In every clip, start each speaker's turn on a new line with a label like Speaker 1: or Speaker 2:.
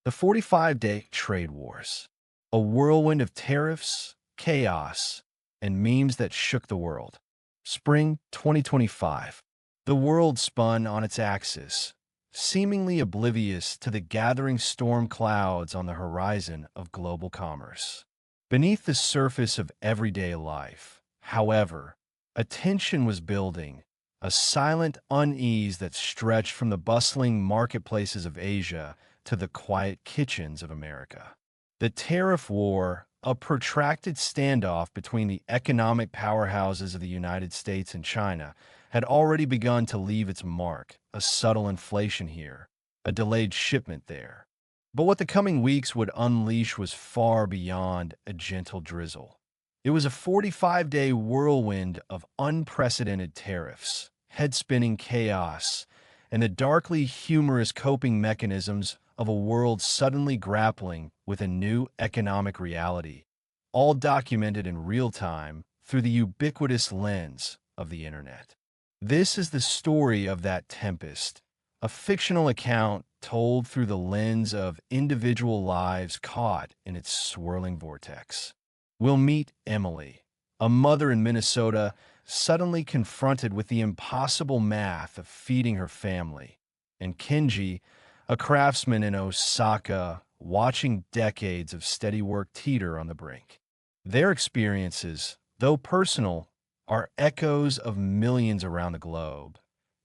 Speaker 1: The 45-day trade wars, a whirlwind of tariffs, chaos, and memes that shook the world. Spring 2025. The world spun on its axis, seemingly oblivious to the gathering storm clouds on the horizon of global commerce. Beneath the surface of everyday life, however, a tension was building, a silent unease that stretched from the bustling marketplaces of Asia to the quiet kitchens of America. The tariff war, a protracted standoff between the economic powerhouses of the United States and China, had already begun to leave its mark, a subtle inflation here, a delayed shipment there. But what the coming weeks would unleash was far beyond a gentle drizzle. It was a 45-day whirlwind of unprecedented tariffs, head-spinning chaos, and the darkly humorous coping mechanisms of a world suddenly grappling with a new economic reality, all documented in real time through the ubiquitous lens of the internet. This is the story of that tempest, a fictional account told through the lens of individual lives caught in its swirling vortex. We'll meet Emily, a mother in Minnesota suddenly confronted with the impossible math of feeding her family, and Kenji, a craftsman in Osaka, watching decades of steady work teeter on the brink. Their experiences, though personal, are echoes of millions around the globe,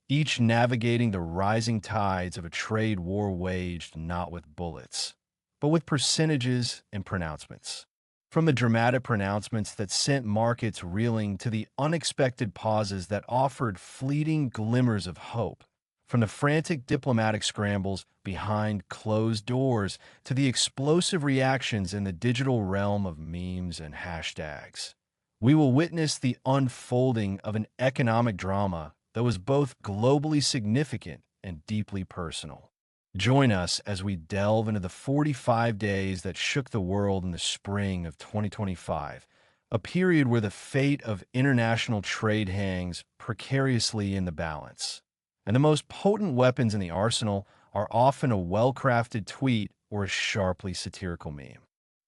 Speaker 1: each navigating the rising tides of a trade war waged not with bullets, but with percentages and pronouncements. From the dramatic pronouncements that sent markets reeling to the unexpected pauses that offered fleeting glimmers of hope, from the frantic diplomatic scrambles behind closed doors to the explosive reactions in the digital realm of memes and hashtags, we will witness the unfolding of an economic drama that was both globally significant and deeply personal. Join us as we delve into the 45 days that shook the world in the spring of 2025, a period where the fate of international trade hangs precariously in the balance. And the most potent weapons in the arsenal are often a well-crafted tweet or a sharply satirical meme.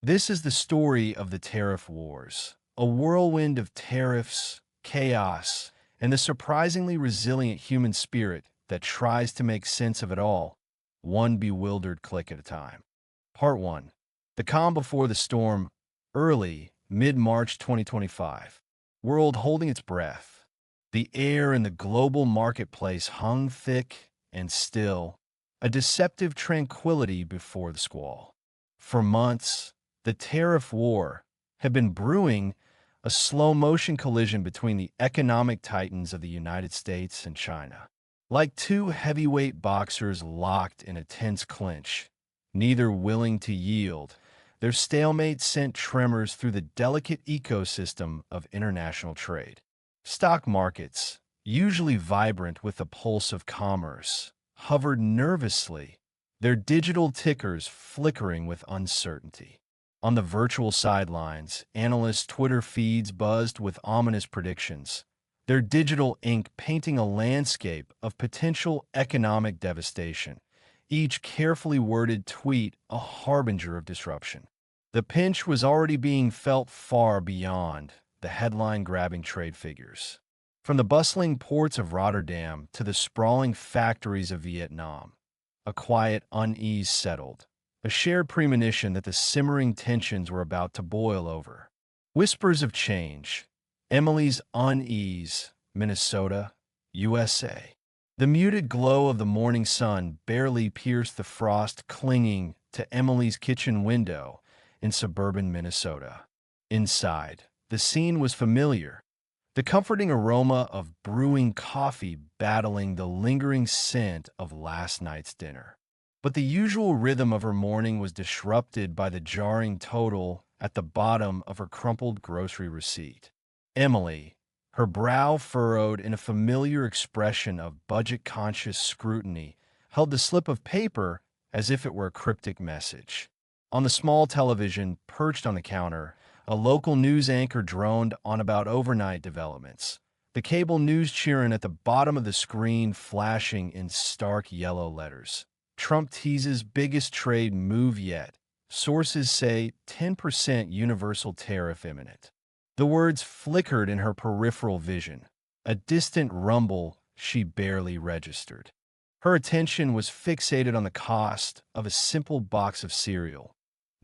Speaker 1: This is the story of the tariff wars, a whirlwind of tariffs, chaos, and the surprisingly resilient human spirit that tries to make sense of it all, one bewildered click at a time. Part 1. The calm before the storm, early, mid-March 2025. World holding its breath. The air in the global marketplace hung thick and still, a deceptive tranquility before the squall. For months, the tariff war had been brewing, a slow-motion collision between the economic titans of the United States and China. Like two heavyweight boxers locked in a tense clinch, neither willing to yield, their stalemate sent tremors through the delicate ecosystem of international trade. Stock markets, usually vibrant with the pulse of commerce, hovered nervously, their digital tickers flickering with uncertainty. On the virtual sidelines, analysts' Twitter feeds buzzed with ominous predictions, their digital ink painting a landscape of potential economic devastation, each carefully worded tweet a harbinger of disruption. The pinch was already being felt far beyond the headline-grabbing trade figures. From the bustling ports of Rotterdam to the sprawling factories of Vietnam, a quiet unease settled, a shared premonition that the simmering tensions were about to boil over. Whispers of change. Emily's unease, Minnesota, USA. The muted glow of the morning sun barely pierced the frost clinging to Emily's kitchen window in suburban Minnesota. Inside, the scene was familiar, the comforting aroma of brewing coffee battling the lingering scent of last night's dinner. But the usual rhythm of her morning was disrupted by the jarring total at the bottom of her crumpled grocery receipt. Emily, her brow furrowed in a familiar expression of budget-conscious scrutiny, held the slip of paper as if it were a cryptic message. On the small television perched on the counter, a local news anchor droned on about overnight developments, the cable news cheering at the bottom of the screen flashing in stark yellow letters. Trump teases biggest trade move yet. Sources say 10% universal tariff imminent. The words flickered in her peripheral vision, a distant rumble she barely registered. Her attention was fixated on the cost of a simple box of cereal.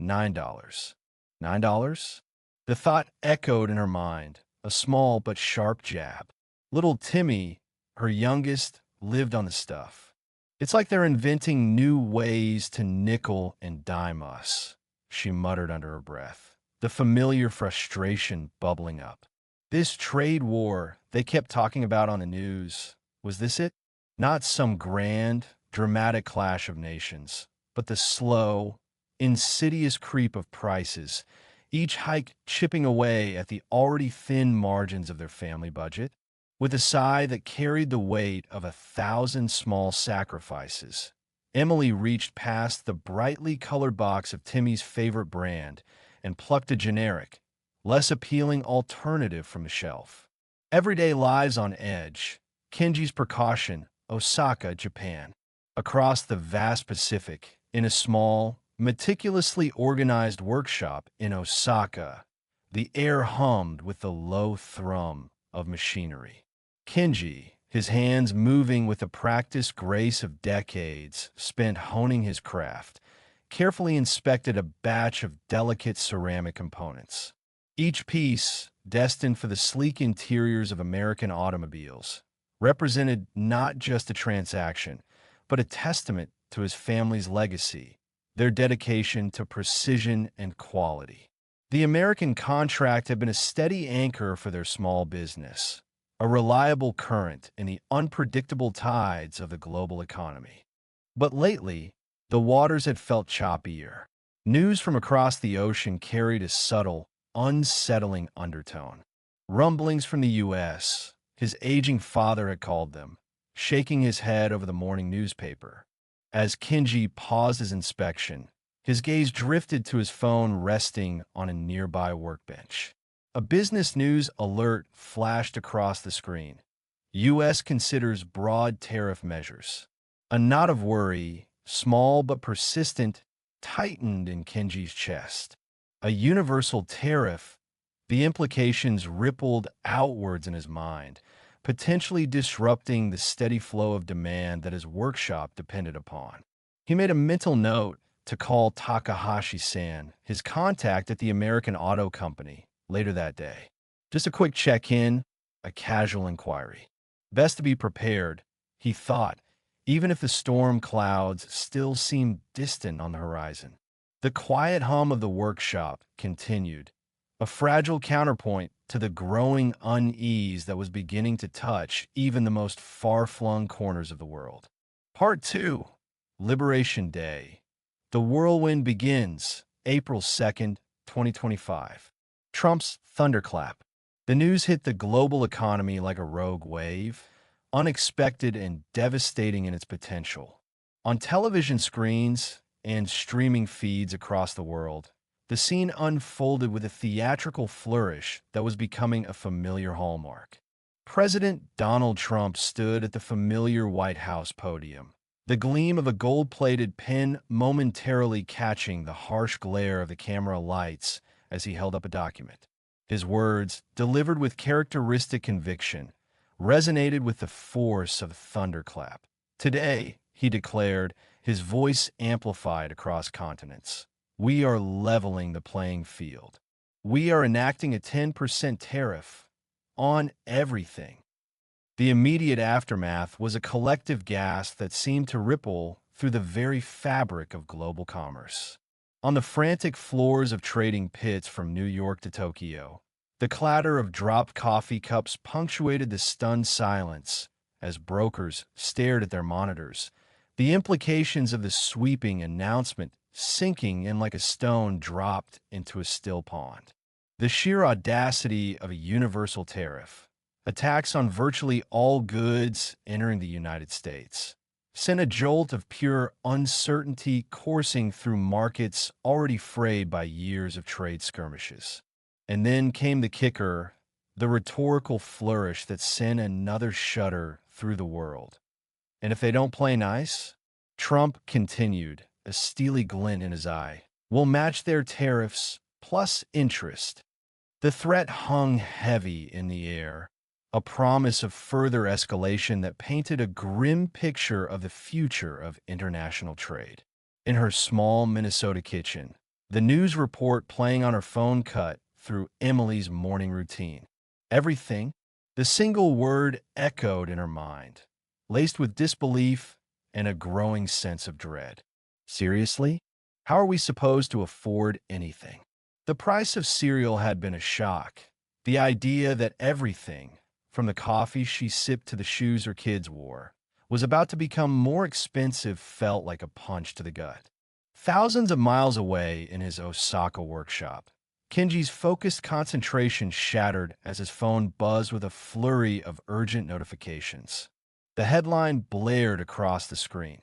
Speaker 1: $9. $9? The thought echoed in her mind, a small but sharp jab. Little Timmy, her youngest, lived on the stuff. It's like they're inventing new ways to nickel and dime us, she muttered under her breath, the familiar frustration bubbling up. This trade war they kept talking about on the news, was this it? Not some grand, dramatic clash of nations, but the slow, insidious creep of prices, each hike chipping away at the already thin margins of their family budget. With a sigh that carried the weight of 1,000 small sacrifices, Emily reached past the brightly colored box of Timmy's favorite brand and plucked a generic, less appealing alternative from the shelf. Everyday lives on edge. Kenji's precaution, Osaka, Japan. Across the vast Pacific, in a small, meticulously organized workshop in Osaka, the air hummed with the low thrum of machinery. Kenji, his hands moving with the practiced grace of decades spent honing his craft, carefully inspected a batch of delicate ceramic components. Each piece, destined for the sleek interiors of American automobiles, represented not just a transaction, but a testament to his family's legacy, their dedication to precision and quality. The American contract had been a steady anchor for their small business, a reliable current in the unpredictable tides of the global economy. But lately, the waters had felt choppier. News from across the ocean carried a subtle, unsettling undertone. Rumblings from the U.S., his aging father had called them, shaking his head over the morning newspaper. As Kenji paused his inspection, his gaze drifted to his phone resting on a nearby workbench. A business news alert flashed across the screen. U.S. considers broad tariff measures. A knot of worry, small but persistent, tightened in Kenji's chest. A universal tariff, the implications rippled outwards in his mind, potentially disrupting the steady flow of demand that his workshop depended upon. He made a mental note to call Takahashi-san, his contact at the American Auto Company, later that day. Just a quick check-in, a casual inquiry. Best to be prepared, he thought, even if the storm clouds still seemed distant on the horizon. The quiet hum of the workshop continued, a fragile counterpoint to the growing unease that was beginning to touch even the most far-flung corners of the world. Part 2. Liberation Day. The whirlwind begins, April 2nd, 2025. Trump's thunderclap. The news hit the global economy like a rogue wave, unexpected and devastating in its potential. On television screens and streaming feeds across the world, the scene unfolded with a theatrical flourish that was becoming a familiar hallmark. President Donald Trump stood at the familiar White House podium, the gleam of a gold-plated pen momentarily catching the harsh glare of the camera lights as he held up a document. His words, delivered with characteristic conviction, resonated with the force of a thunderclap. Today, he declared, his voice amplified across continents, we are leveling the playing field. We are enacting a 10% tariff on everything. The immediate aftermath was a collective gasp that seemed to ripple through the very fabric of global commerce. On the frantic floors of trading pits from New York to Tokyo, the clatter of dropped coffee cups punctuated the stunned silence as brokers stared at their monitors, the implications of the sweeping announcement sinking in like a stone dropped into a still pond. The sheer audacity of a universal tariff, attacks on virtually all goods entering the United States, sent a jolt of pure uncertainty coursing through markets already frayed by years of trade skirmishes. And then came the kicker, the rhetorical flourish that sent another shudder through the world. And if they don't play nice, Trump continued, a steely glint in his eye. We'll match their tariffs plus interest. The threat hung heavy in the air, a promise of further escalation that painted a grim picture of the future of international trade. In her small Minnesota kitchen, the news report playing on her phone cut through Emily's morning routine. Everything, the single word echoed in her mind, laced with disbelief and a growing sense of dread. Seriously? How are we supposed to afford anything? The price of cereal had been a shock. The idea that everything, from the coffee she sipped to the shoes her kids wore, was about to become more expensive felt like a punch to the gut. Thousands of miles away in his Osaka workshop, Kenji's focused concentration shattered as his phone buzzed with a flurry of urgent notifications. The headline blared across the screen.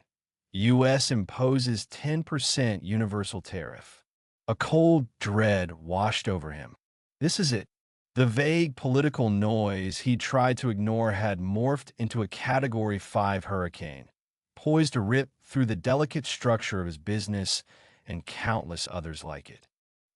Speaker 1: US imposes 10% universal tariff. A cold dread washed over him. This is it. The vague political noise he tried to ignore had morphed into a Category 5 hurricane, poised to rip through the delicate structure of his business and countless others like it.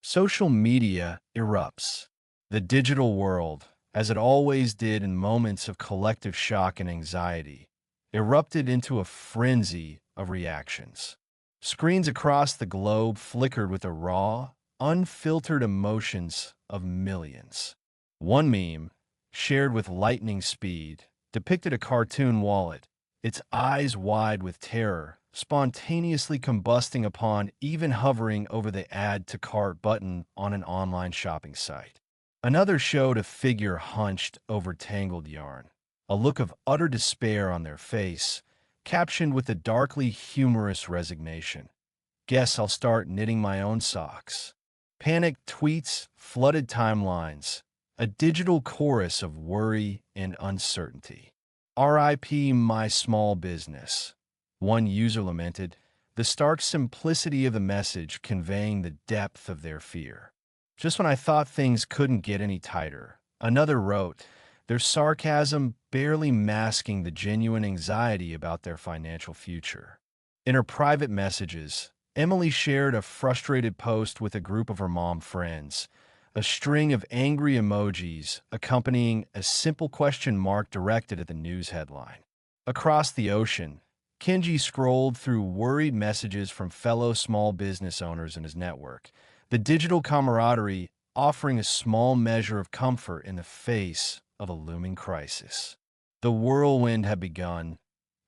Speaker 1: Social media erupts. The digital world, as it always did in moments of collective shock and anxiety, erupted into a frenzy of reactions. Screens across the globe flickered with the raw, unfiltered emotions of millions. One meme, shared with lightning speed, depicted a cartoon wallet, its eyes wide with terror, spontaneously combusting upon even hovering over the Add to Cart button on an online shopping site. Another showed a figure hunched over tangled yarn, a look of utter despair on their face, captioned with a darkly humorous resignation. Guess I'll start knitting my own socks. Panicked tweets flooded timelines, a digital chorus of worry and uncertainty. RIP my small business. One user lamented, the stark simplicity of the message conveying the depth of their fear. Just when I thought things couldn't get any tighter, another wrote, their sarcasm barely masking the genuine anxiety about their financial future. In her private messages, Emily shared a frustrated post with a group of her mom friends, a string of angry emojis accompanying a simple question mark directed at the news headline. Across the ocean, Kenji scrolled through worried messages from fellow small business owners in his network, the digital camaraderie offering a small measure of comfort in the face of a looming crisis. The whirlwind had begun,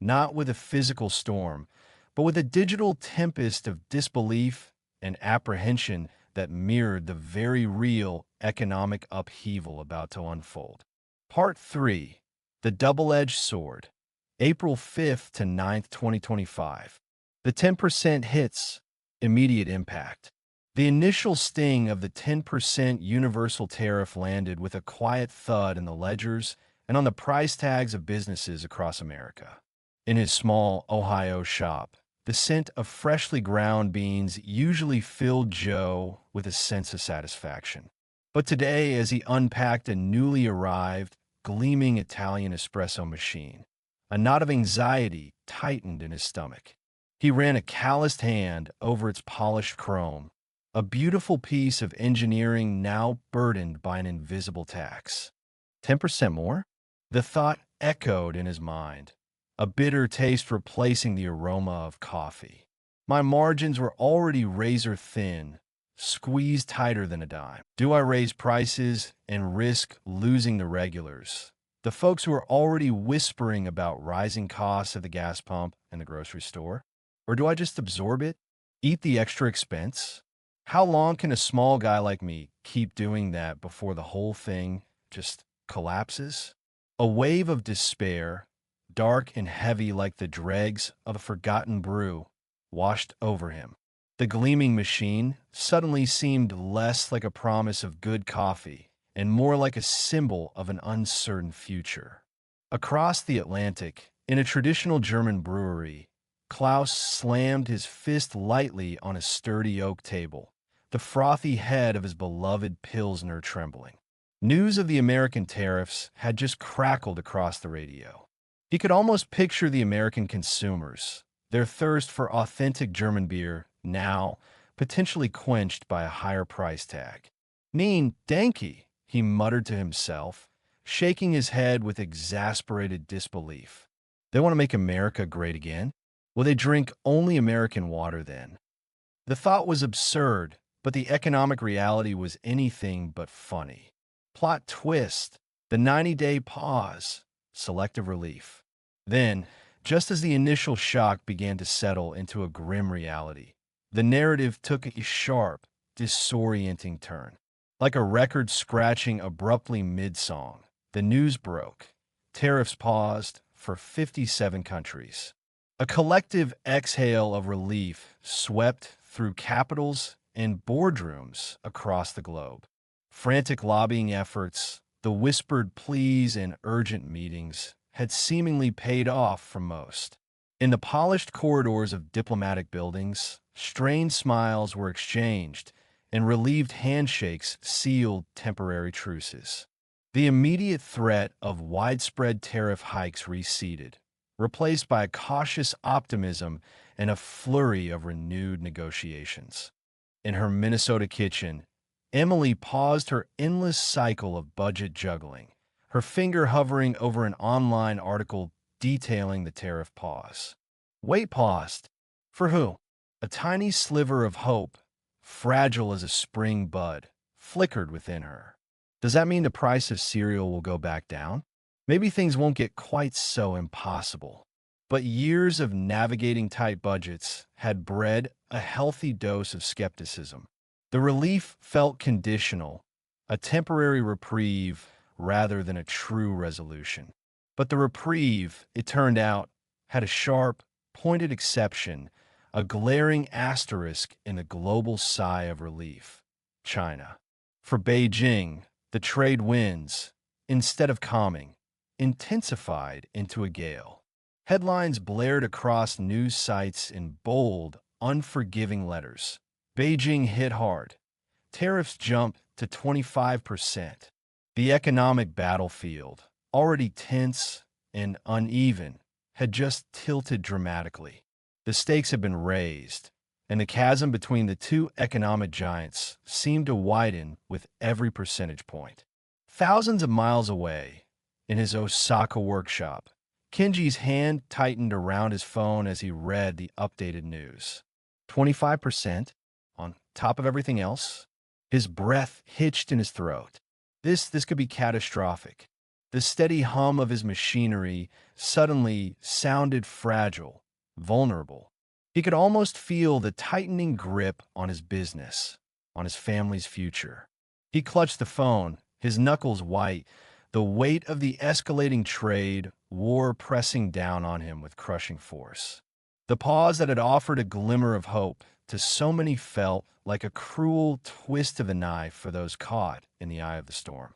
Speaker 1: not with a physical storm, but with a digital tempest of disbelief and apprehension that mirrored the very real economic upheaval about to unfold. Part 3. The Double-Edged Sword. April 5th to 9th, 2025. The 10% hits, immediate impact. The initial sting of the 10% universal tariff landed with a quiet thud in the ledgers and on the price tags of businesses across America. In his small Ohio shop, the scent of freshly ground beans usually filled Joe with a sense of satisfaction. But today, as he unpacked a newly arrived, gleaming Italian espresso machine, a knot of anxiety tightened in his stomach. He ran a calloused hand over its polished chrome, a beautiful piece of engineering now burdened by an invisible tax. 10% more? The thought echoed in his mind, a bitter taste replacing the aroma of coffee. My margins were already razor thin, squeezed tighter than a dime. Do I raise prices and risk losing the regulars, the folks who are already whispering about rising costs at the gas pump and the grocery store? Or do I just absorb it, eat the extra expense? How long can a small guy like me keep doing that before the whole thing just collapses? A wave of despair, dark and heavy like the dregs of a forgotten brew, washed over him. The gleaming machine suddenly seemed less like a promise of good coffee and more like a symbol of an uncertain future. Across the Atlantic, in a traditional German brewery, Klaus slammed his fist lightly on a sturdy oak table, the frothy head of his beloved Pilsner trembling. News of the American tariffs had just crackled across the radio. He could almost picture the American consumers, their thirst for authentic German beer now potentially quenched by a higher price tag. Neen, danke, he muttered to himself, shaking his head with exasperated disbelief. They want to make America great again? Will they drink only American water then? The thought was absurd, but the economic reality was anything but funny. Plot twist, the 90-day pause, selective relief. Then, just as the initial shock began to settle into a grim reality, the narrative took a sharp, disorienting turn. Like a record scratching abruptly mid-song, the news broke. Tariffs paused for 57 countries. A collective exhale of relief swept through capitals and boardrooms across the globe. Frantic lobbying efforts, the whispered pleas and urgent meetings had seemingly paid off for most. In the polished corridors of diplomatic buildings, strained smiles were exchanged and relieved handshakes sealed temporary truces. The immediate threat of widespread tariff hikes receded, replaced by a cautious optimism and a flurry of renewed negotiations. In her Minnesota kitchen, Emily paused her endless cycle of budget juggling, her finger hovering over an online article detailing the tariff pause. Wait paused. For who? A tiny sliver of hope, fragile as a spring bud, flickered within her. Does that mean the price of cereal will go back down? Maybe things won't get quite so impossible. But years of navigating tight budgets had bred a healthy dose of skepticism. The relief felt conditional, a temporary reprieve rather than a true resolution. But the reprieve, it turned out, had a sharp, pointed exception, a glaring asterisk in the global sigh of relief: China. For Beijing, the trade winds, instead of calming, intensified into a gale. Headlines blared across news sites in bold, unforgiving letters. Beijing hit hard. Tariffs jumped to 25%. The economic battlefield, already tense and uneven, had just tilted dramatically. The stakes had been raised, and the chasm between the two economic giants seemed to widen with every percentage point. Thousands of miles away, in his Osaka workshop, Kenji's hand tightened around his phone as he read the updated news. 25%? On top of everything else? His breath hitched in his throat. This could be catastrophic. The steady hum of his machinery suddenly sounded fragile, vulnerable. He could almost feel the tightening grip on his business, on his family's future. He clutched the phone, his knuckles white, the weight of the escalating trade war pressing down on him with crushing force. The pause that had offered a glimmer of hope to so many felt like a cruel twist of the knife for those caught in the eye of the storm.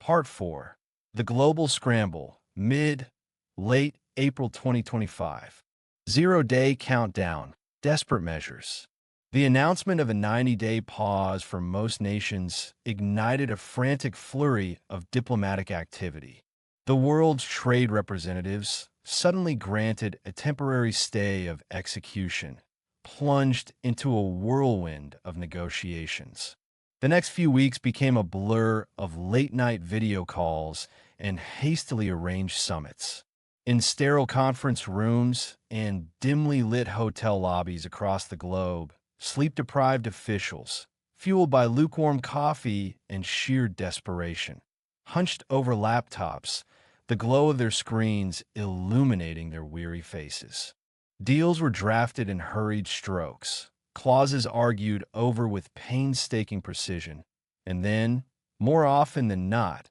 Speaker 1: Part 4. The Global Scramble, late April 2025. Zero-day countdown, desperate measures. The announcement of a 90-day pause for most nations ignited a frantic flurry of diplomatic activity. The world's trade representatives, suddenly granted a temporary stay of execution, plunged into a whirlwind of negotiations. The next few weeks became a blur of late-night video calls and hastily arranged summits. In sterile conference rooms and dimly lit hotel lobbies across the globe, sleep-deprived officials, fueled by lukewarm coffee and sheer desperation, hunched over laptops, the glow of their screens illuminating their weary faces. Deals were drafted in hurried strokes, clauses argued over with painstaking precision, and then, more often than not,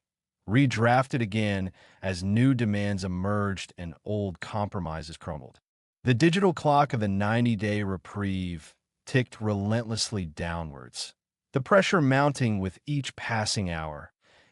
Speaker 1: redrafted again as new demands emerged and old compromises crumbled. The digital clock of the 90-day reprieve ticked relentlessly downwards, the pressure mounting with each passing hour,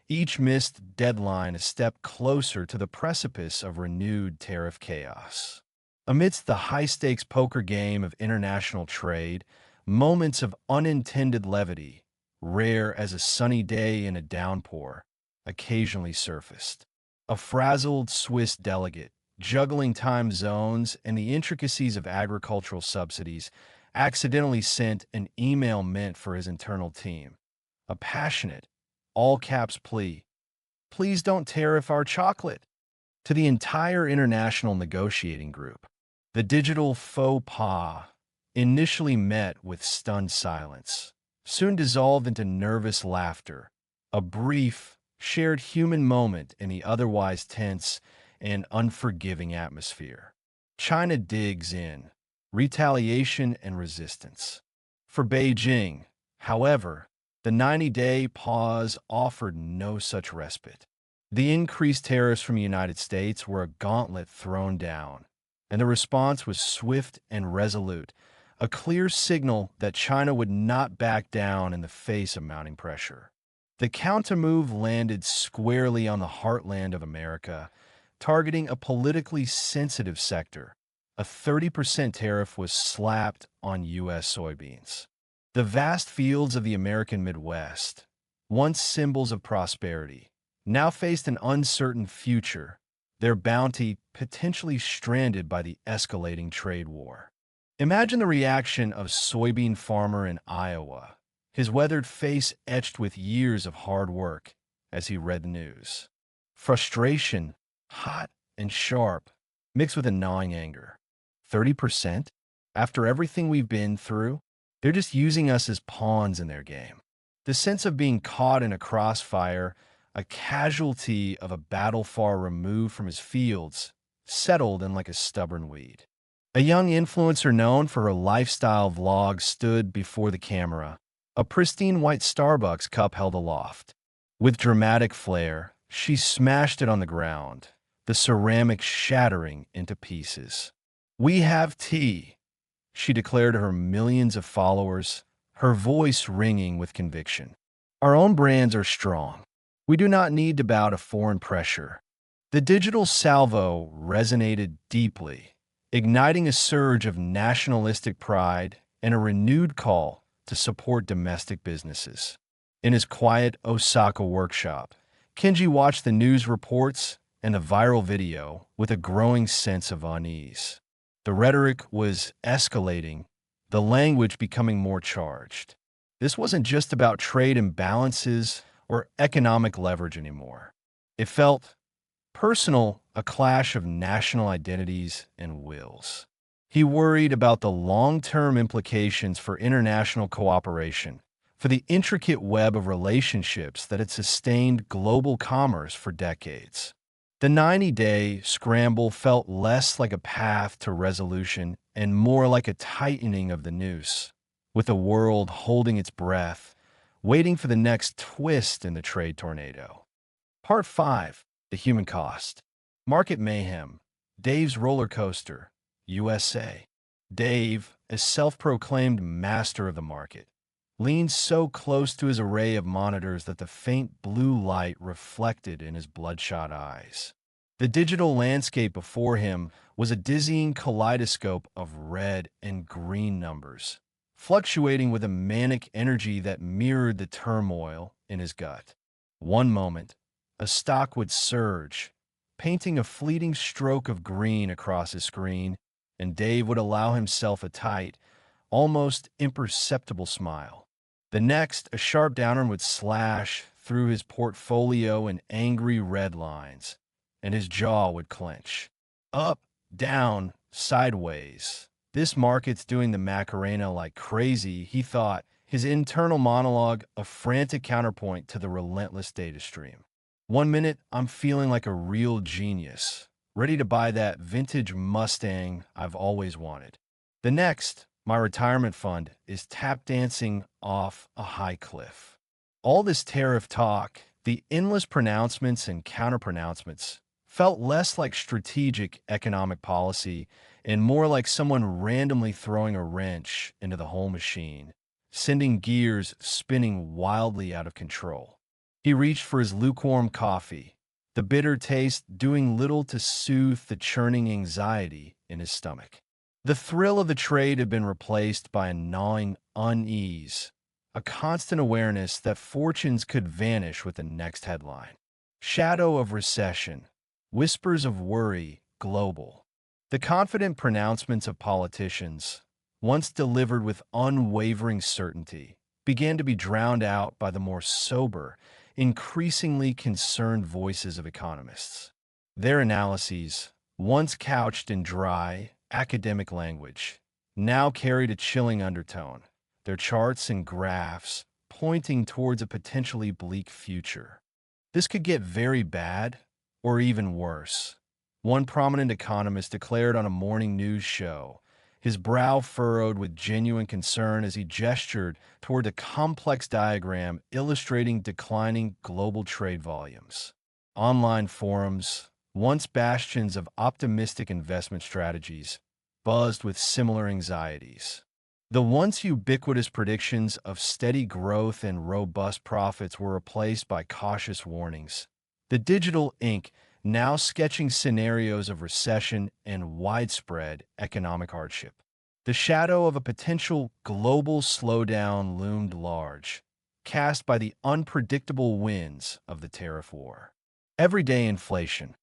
Speaker 1: each missed deadline a step closer to the precipice of renewed tariff chaos. Amidst the high-stakes poker game of international trade, moments of unintended levity, rare as a sunny day in a downpour, occasionally surfaced. A frazzled Swiss delegate, juggling time zones and the intricacies of agricultural subsidies, accidentally sent an email meant for his internal team. A passionate, all caps plea: please don't tariff our chocolate, to the entire international negotiating group. The digital faux pas, initially met with stunned silence, soon dissolved into nervous laughter, a brief, shared human moment in the otherwise tense and unforgiving atmosphere. China digs in, retaliation and resistance. For Beijing, however, the 90-day pause offered no such respite. The increased tariffs from the United States were a gauntlet thrown down, and the response was swift and resolute, a clear signal that China would not back down in the face of mounting pressure. The countermove landed squarely on the heartland of America, targeting a politically sensitive sector. A 30% tariff was slapped on U.S. soybeans. The vast fields of the American Midwest, once symbols of prosperity, now faced an uncertain future, their bounty potentially stranded by the escalating trade war. Imagine the reaction of soybean farmer in Iowa, his weathered face etched with years of hard work as he read the news. Frustration, hot and sharp, mixed with a gnawing anger. 30%? After everything we've been through? They're just using us as pawns in their game. The sense of being caught in a crossfire, a casualty of a battle far removed from his fields, settled in like a stubborn weed. A young influencer known for her lifestyle vlog stood before the camera, a pristine white Starbucks cup held aloft. With dramatic flair, she smashed it on the ground, the ceramic shattering into pieces. "We have tea," she declared to her millions of followers, her voice ringing with conviction. "Our own brands are strong. We do not need to bow to foreign pressure." The digital salvo resonated deeply, igniting a surge of nationalistic pride and a renewed call to support domestic businesses. In his quiet Osaka workshop, Kenji watched the news reports and the viral video with a growing sense of unease. The rhetoric was escalating, the language becoming more charged. This wasn't just about trade imbalances or economic leverage anymore. It felt personal, a clash of national identities and wills. He worried about the long-term implications for international cooperation, for the intricate web of relationships that had sustained global commerce for decades. The 90-day scramble felt less like a path to resolution and more like a tightening of the noose, with the world holding its breath, waiting for the next twist in the trade tornado. Part 5. The Human Cost. Market Mayhem. Dave's Roller Coaster, USA. Dave, a self-proclaimed master of the market, leaned so close to his array of monitors that the faint blue light reflected in his bloodshot eyes. The digital landscape before him was a dizzying kaleidoscope of red and green numbers, fluctuating with a manic energy that mirrored the turmoil in his gut. One moment, a stock would surge, painting a fleeting stroke of green across his screen, and Dave would allow himself a tight, almost imperceptible smile. The next, a sharp downturn would slash through his portfolio in angry red lines, and his jaw would clench. Up, down, sideways. This market's doing the Macarena like crazy, he thought, his internal monologue a frantic counterpoint to the relentless data stream. One minute, I'm feeling like a real genius, ready to buy that vintage Mustang I've always wanted. The next, my retirement fund is tap dancing off a high cliff. All this tariff talk, the endless pronouncements and counter-pronouncements, felt less like strategic economic policy and more like someone randomly throwing a wrench into the whole machine, sending gears spinning wildly out of control. He reached for his lukewarm coffee, the bitter taste doing little to soothe the churning anxiety in his stomach. The thrill of the trade had been replaced by a gnawing unease, a constant awareness that fortunes could vanish with the next headline. Shadow of recession, whispers of worry global. The confident pronouncements of politicians, once delivered with unwavering certainty, began to be drowned out by the more sober, increasingly concerned voices of economists. Their analyses, once couched in dry, academic language, now carried a chilling undertone, their charts and graphs pointing towards a potentially bleak future. This could get very bad, or even worse. One prominent economist declared on a morning news show, his brow furrowed with genuine concern as he gestured toward a complex diagram illustrating declining global trade volumes. Online forums, once bastions of optimistic investment strategies, buzzed with similar anxieties. The once ubiquitous predictions of steady growth and robust profits were replaced by cautious warnings. The digital ink now sketching scenarios of recession and widespread economic hardship. The shadow of a potential global slowdown loomed large, cast by the unpredictable winds of the tariff war. Everyday inflation.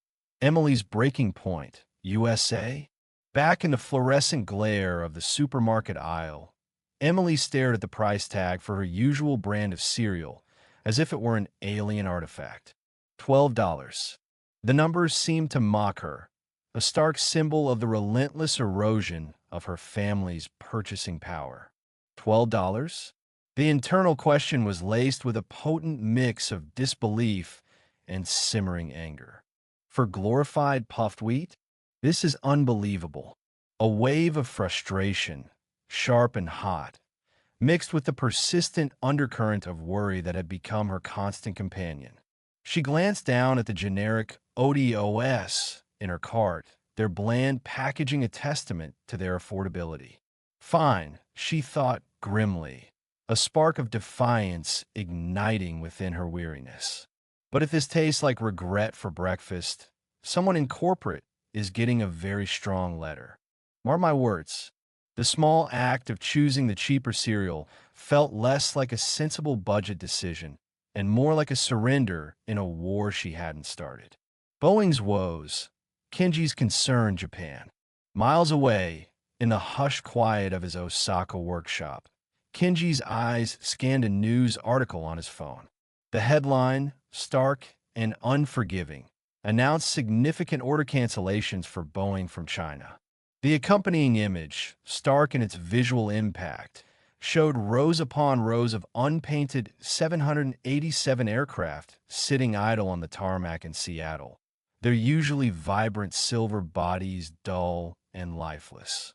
Speaker 1: Emily's breaking point, USA? Back in the fluorescent glare of the supermarket aisle, Emily stared at the price tag for her usual brand of cereal as if it were an alien artifact. $12. The numbers seemed to mock her, a stark symbol of the relentless erosion of her family's purchasing power. $12? The internal question was laced with a potent mix of disbelief and simmering anger. For glorified puffed wheat? This is unbelievable. A wave of frustration, sharp and hot, mixed with the persistent undercurrent of worry that had become her constant companion. She glanced down at the generic ODOS in her cart, their bland packaging a testament to their affordability. Fine, she thought grimly, a spark of defiance igniting within her weariness. But if this tastes like regret for breakfast, someone in corporate is getting a very strong letter. Mark my words, the small act of choosing the cheaper cereal felt less like a sensible budget decision and more like a surrender in a war she hadn't started. Boeing's woes, Kenji's concern Japan. Miles away, in the hushed quiet of his Osaka workshop, Kenji's eyes scanned a news article on his phone. The headline, stark and unforgiving, announced significant order cancellations for Boeing from China. The accompanying image, stark in its visual impact, showed rows upon rows of unpainted 787 aircraft sitting idle on the tarmac in Seattle, their usually vibrant silver bodies dull and lifeless.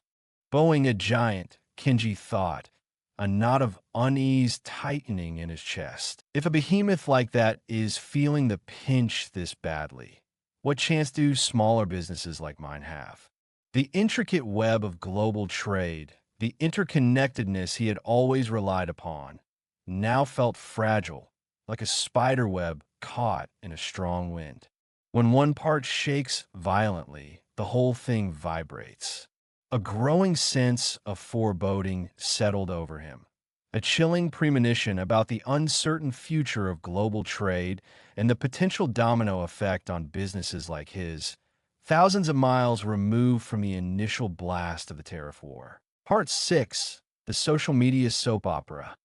Speaker 1: Boeing a giant, Kenji thought, a knot of unease tightening in his chest. If a behemoth like that is feeling the pinch this badly, what chance do smaller businesses like mine have? The intricate web of global trade, the interconnectedness he had always relied upon, now felt fragile, like a spider web caught in a strong wind. When one part shakes violently, the whole thing vibrates. A growing sense of foreboding settled over him, a chilling premonition about the uncertain future of global trade and the potential domino effect on businesses like his, thousands of miles removed from the initial blast of the tariff war. Part 6, the social media soap opera.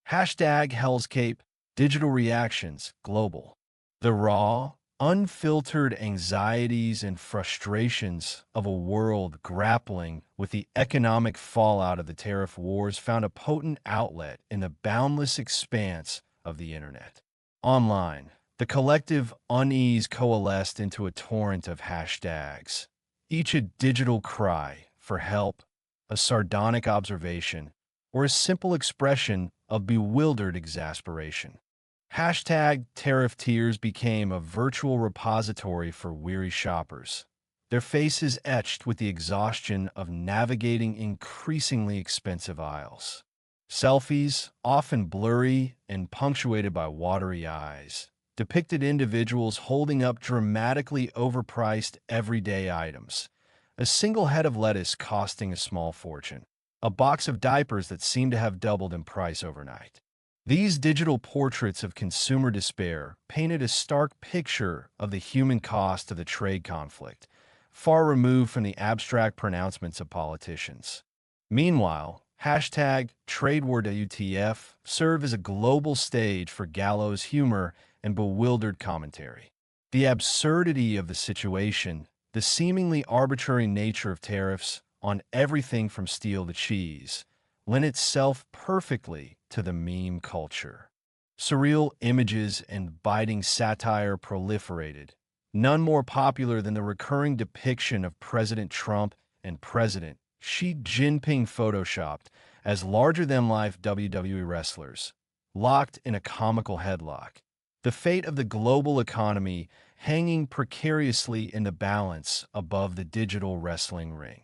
Speaker 1: Hashtag Hell's Cape, digital reactions, global. The raw, unfiltered anxieties and frustrations of a world grappling with the economic fallout of the tariff wars found a potent outlet in the boundless expanse of the internet. Online, the collective unease coalesced into a torrent of hashtags, each a digital cry for help, a sardonic observation, or a simple expression of bewildered exasperation. Hashtag tariff tears became a virtual repository for weary shoppers, their faces etched with the exhaustion of navigating increasingly expensive aisles. Selfies, often blurry and punctuated by watery eyes, depicted individuals holding up dramatically overpriced everyday items, a single head of lettuce costing a small fortune, a box of diapers that seemed to have doubled in price overnight. These digital portraits of consumer despair painted a stark picture of the human cost of the trade conflict, far removed from the abstract pronouncements of politicians. Meanwhile, #TradeWar.UTF serve as a global stage for gallows humor and bewildered commentary. The absurdity of the situation, the seemingly arbitrary nature of tariffs on everything from steel to cheese, lent itself perfectly to the meme culture. Surreal images and biting satire proliferated, none more popular than the recurring depiction of President Trump and President Xi Jinping photoshopped as larger-than-life WWE wrestlers, locked in a comical headlock. The fate of the global economy hanging precariously in the balance above the digital wrestling ring.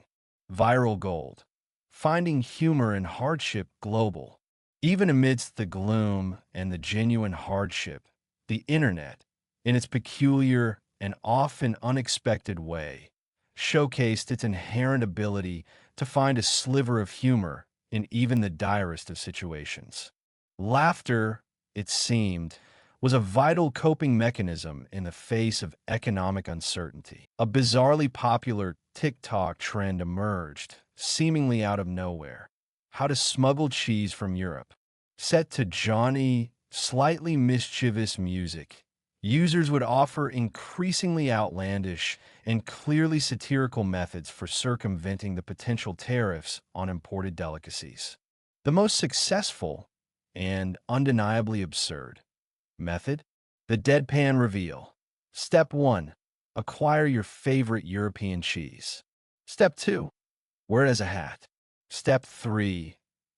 Speaker 1: Viral gold. Finding humor in hardship global. Even amidst the gloom and the genuine hardship, the internet, in its peculiar and often unexpected way, showcased its inherent ability to find a sliver of humor in even the direst of situations. Laughter, it seemed, was a vital coping mechanism in the face of economic uncertainty. A bizarrely popular TikTok trend emerged, seemingly out of nowhere. How to smuggle cheese from Europe. Set to jaunty, slightly mischievous music, users would offer increasingly outlandish and clearly satirical methods for circumventing the potential tariffs on imported delicacies. The most successful and undeniably absurd method? The deadpan reveal. Step 1. Acquire your favorite European cheese. Step 2. Wear it as a hat. Step 3.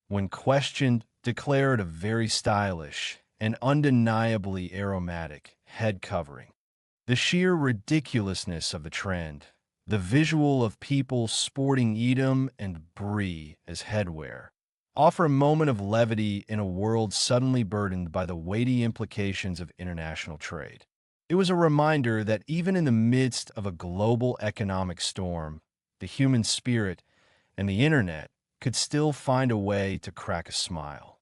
Speaker 1: When questioned, declare it a very stylish and undeniably aromatic head covering. The sheer ridiculousness of the trend, the visual of people sporting Edam and Brie as headwear, offer a moment of levity in a world suddenly burdened by the weighty implications of international trade. It was a reminder that even in the midst of a global economic storm, the human spirit and the internet could still find a way to crack a smile.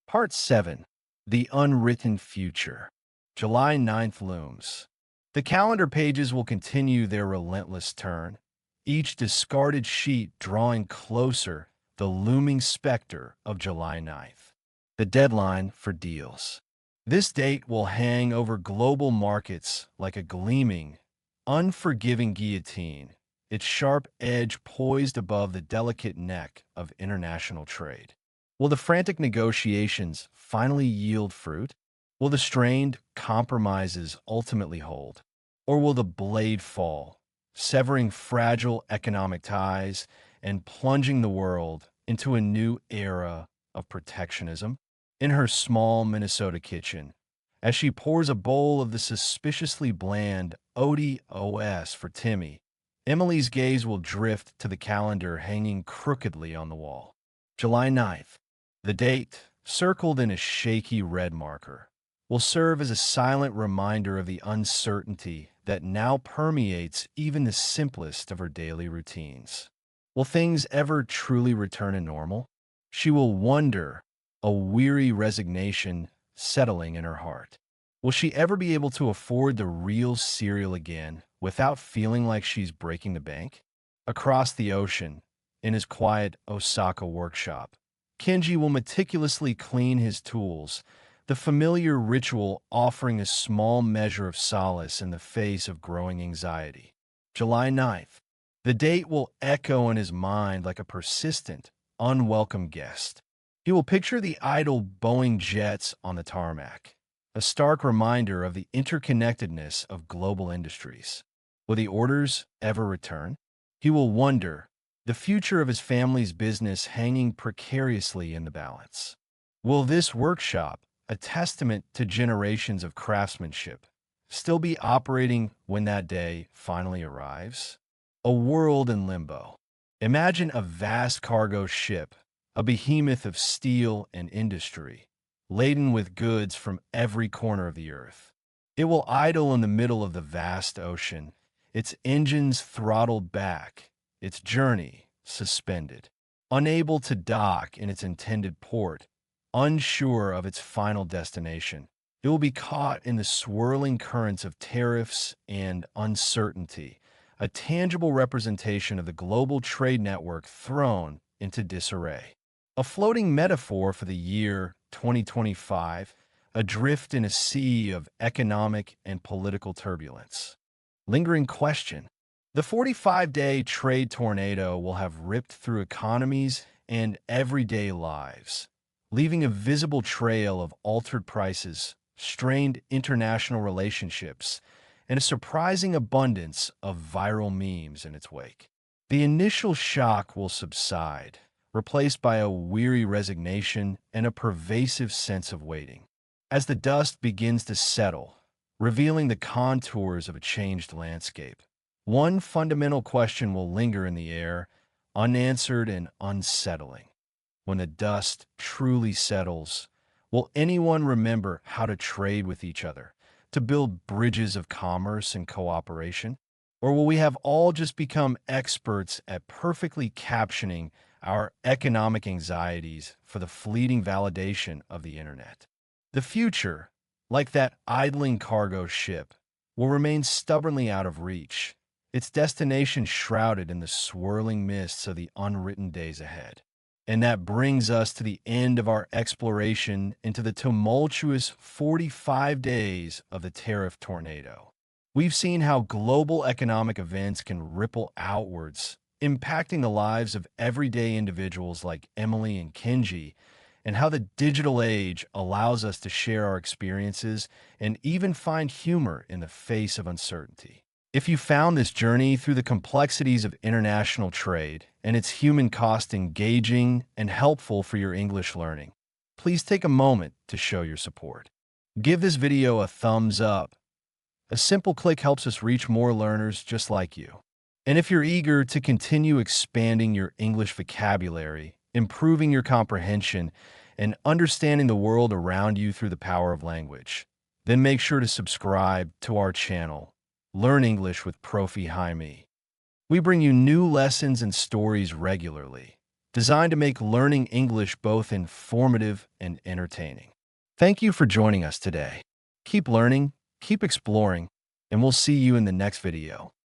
Speaker 1: Part 7. The Unwritten Future. July 9th looms. The calendar pages will continue their relentless turn, each discarded sheet drawing closer the looming specter of July 9th, the deadline for deals. This date will hang over global markets like a gleaming, unforgiving guillotine, its sharp edge poised above the delicate neck of international trade. Will the frantic negotiations finally yield fruit? Will the strained compromises ultimately hold? Or will the blade fall, severing fragile economic ties and plunging the world into a new era of protectionism? In her small Minnesota kitchen, as she pours a bowl of the suspiciously bland ODOS for Timmy, Emily's gaze will drift to the calendar hanging crookedly on the wall. July 9th. The date, circled in a shaky red marker, will serve as a silent reminder of the uncertainty that now permeates even the simplest of her daily routines. Will things ever truly return to normal? She will wonder, a weary resignation settling in her heart. Will she ever be able to afford the real cereal again without feeling like she's breaking the bank? Across the ocean, in his quiet Osaka workshop, Kenji will meticulously clean his tools, the familiar ritual offering a small measure of solace in the face of growing anxiety. July 9th. The date will echo in his mind like a persistent, unwelcome guest. He will picture the idle Boeing jets on the tarmac, a stark reminder of the interconnectedness of global industries. Will the orders ever return? He will wonder, the future of his family's business hanging precariously in the balance. Will this workshop, a testament to generations of craftsmanship, still be operating when that day finally arrives? A world in limbo. Imagine a vast cargo ship, a behemoth of steel and industry, laden with goods from every corner of the earth. It will idle in the middle of the vast ocean, its engines throttled back, its journey suspended, unable to dock in its intended port, unsure of its final destination. It will be caught in the swirling currents of tariffs and uncertainty, a tangible representation of the global trade network thrown into disarray. A floating metaphor for the year 2025, adrift in a sea of economic and political turbulence. Lingering question. The 45-day trade tornado will have ripped through economies and everyday lives, leaving a visible trail of altered prices, strained international relationships, and a surprising abundance of viral memes in its wake. The initial shock will subside, replaced by a weary resignation and a pervasive sense of waiting. As the dust begins to settle, revealing the contours of a changed landscape, one fundamental question will linger in the air, unanswered and unsettling. When the dust truly settles, will anyone remember how to trade with each other, to build bridges of commerce and cooperation? Or will we have all just become experts at perfectly captioning our economic anxieties for the fleeting validation of the internet? The future, like that idling cargo ship, will remain stubbornly out of reach, its destination shrouded in the swirling mists of the unwritten days ahead. And that brings us to the end of our exploration into the tumultuous 45 days of the tariff tornado. We've seen how global economic events can ripple outwards, impacting the lives of everyday individuals like Emily and Kenji, and how the digital age allows us to share our experiences and even find humor in the face of uncertainty. If you found this journey through the complexities of international trade and its human cost engaging and helpful for your English learning, please take a moment to show your support. Give this video a thumbs up. A simple click helps us reach more learners just like you. And if you're eager to continue expanding your English vocabulary, improving your comprehension, and understanding the world around you through the power of language, then make sure to subscribe to our channel, Learn English with Profi Hi-Me. We bring you new lessons and stories regularly, designed to make learning English both informative and entertaining. Thank you for joining us today. Keep learning, keep exploring, and we'll see you in the next video.